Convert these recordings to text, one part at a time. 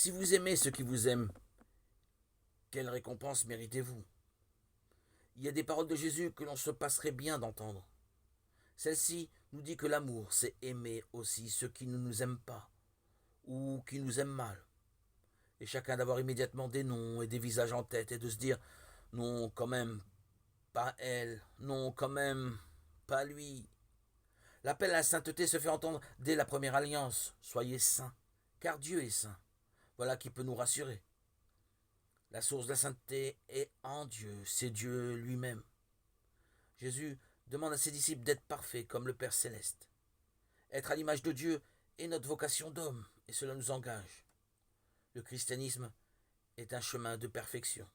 Si vous aimez ceux qui vous aiment, quelle récompense méritez-vous? Il y a des paroles de Jésus que l'on se passerait bien d'entendre. Celle-ci nous dit que l'amour, c'est aimer aussi ceux qui ne nous aiment pas ou qui nous aiment mal. Et chacun d'avoir immédiatement des noms et des visages en tête et de se dire non, quand même, pas elle, non, quand même, pas lui. L'appel à la sainteté se fait entendre dès la première alliance. Soyez saints, car Dieu est saint. Voilà qui peut nous rassurer. La source de la sainteté est en Dieu, c'est Dieu lui-même. Jésus demande à ses disciples d'être parfaits comme le Père céleste. Être à l'image de Dieu est notre vocation d'homme, et cela nous engage. Le christianisme est un chemin de perfection.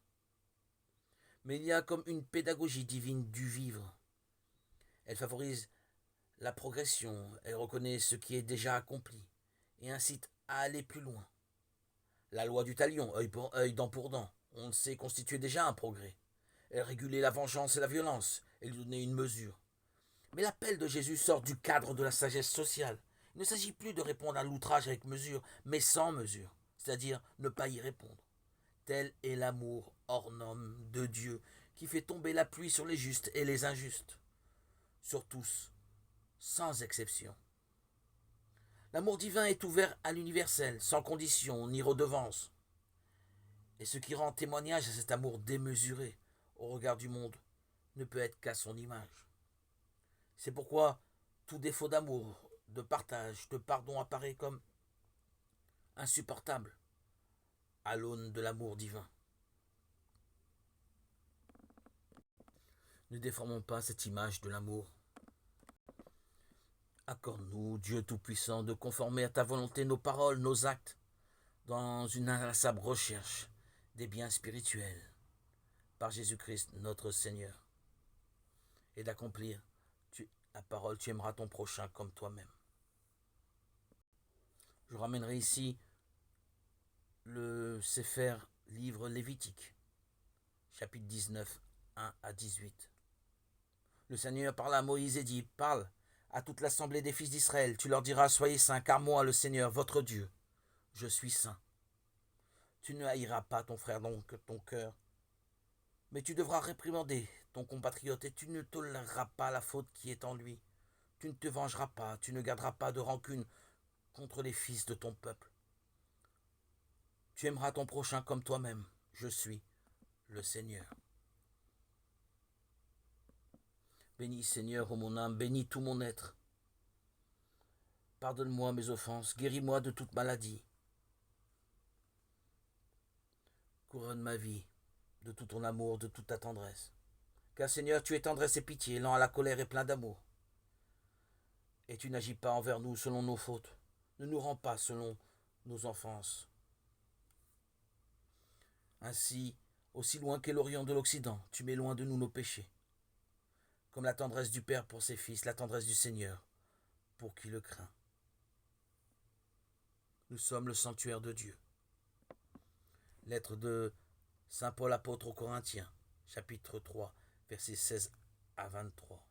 Mais il y a comme une pédagogie divine du vivre. Elle favorise la progression, elle reconnaît ce qui est déjà accompli et incite à aller plus loin. La loi du talion, œil pour œil, dent pour dent, on le sait, constituait déjà un progrès. Elle régulait la vengeance et la violence, elle lui donnait une mesure. Mais l'appel de Jésus sort du cadre de la sagesse sociale. Il ne s'agit plus de répondre à l'outrage avec mesure, mais sans mesure, c'est-à-dire ne pas y répondre. Tel est l'amour hors norme de Dieu qui fait tomber la pluie sur les justes et les injustes, sur tous, sans exception. L'amour divin est ouvert à l'universel, sans condition ni redevance. Et ce qui rend témoignage à cet amour démesuré au regard du monde ne peut être qu'à son image. C'est pourquoi tout défaut d'amour, de partage, de pardon apparaît comme insupportable à l'aune de l'amour divin. Ne déformons pas cette image de l'amour. Accorde-nous, Dieu Tout-Puissant, de conformer à ta volonté nos paroles, nos actes, dans une inlassable recherche des biens spirituels, par Jésus-Christ notre Seigneur, et d'accomplir la parole, tu aimeras ton prochain comme toi-même. Je ramènerai ici le Sefer livre lévitique, chapitre 19, 1 à 18. Le Seigneur parla à Moïse et dit, parle à toute l'assemblée des fils d'Israël, tu leur diras, soyez saints, car moi, le Seigneur, votre Dieu, je suis saint. Tu ne haïras pas ton frère, donc ton cœur, mais tu devras réprimander ton compatriote et tu ne toléreras pas la faute qui est en lui. Tu ne te vengeras pas, tu ne garderas pas de rancune contre les fils de ton peuple. Tu aimeras ton prochain comme toi-même. Je suis le Seigneur. Bénis, Seigneur, ô mon âme, bénis tout mon être. Pardonne-moi mes offenses, guéris-moi de toute maladie. Couronne ma vie de tout ton amour, de toute ta tendresse. Car Seigneur, tu es tendresse et pitié, lent à la colère et plein d'amour. Et tu n'agis pas envers nous selon nos fautes. Ne nous rends pas selon nos offenses. Ainsi, aussi loin qu'est l'Orient de l'Occident, tu mets loin de nous nos péchés. Comme la tendresse du Père pour ses fils, la tendresse du Seigneur pour qui le craint. Nous sommes le sanctuaire de Dieu. Lettre de Saint Paul apôtre aux Corinthiens, chapitre 3, versets 16 à 23.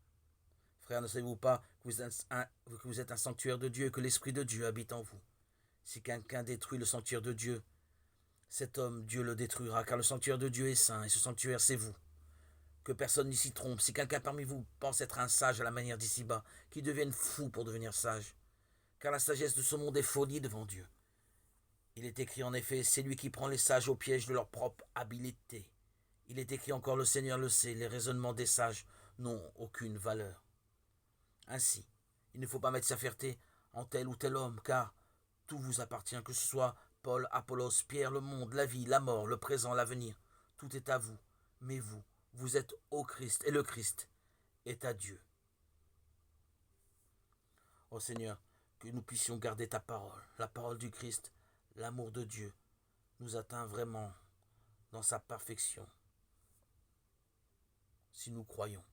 Frères, ne savez-vous pas que vous êtes un sanctuaire de Dieu et que l'Esprit de Dieu habite en vous? Si quelqu'un détruit le sanctuaire de Dieu, cet homme, Dieu le détruira, car le sanctuaire de Dieu est saint, et ce sanctuaire, c'est vous. Que personne n'y s'y trompe. Si quelqu'un parmi vous pense être un sage à la manière d'ici-bas, qu'il devienne fou pour devenir sage. Car la sagesse de ce monde est folie devant Dieu. Il est écrit en effet, c'est lui qui prend les sages au piège de leur propre habileté. Il est écrit encore, le Seigneur le sait, les raisonnements des sages n'ont aucune valeur. Ainsi, il ne faut pas mettre sa fierté en tel ou tel homme, car tout vous appartient, que ce soit Paul, Apollos, Pierre, le monde, la vie, la mort, le présent, l'avenir. Tout est à vous, mais vous, vous êtes au Christ, et le Christ est à Dieu. Ô Seigneur, que nous puissions garder ta parole, la parole du Christ, l'amour de Dieu, nous atteint vraiment dans sa perfection, si nous croyons.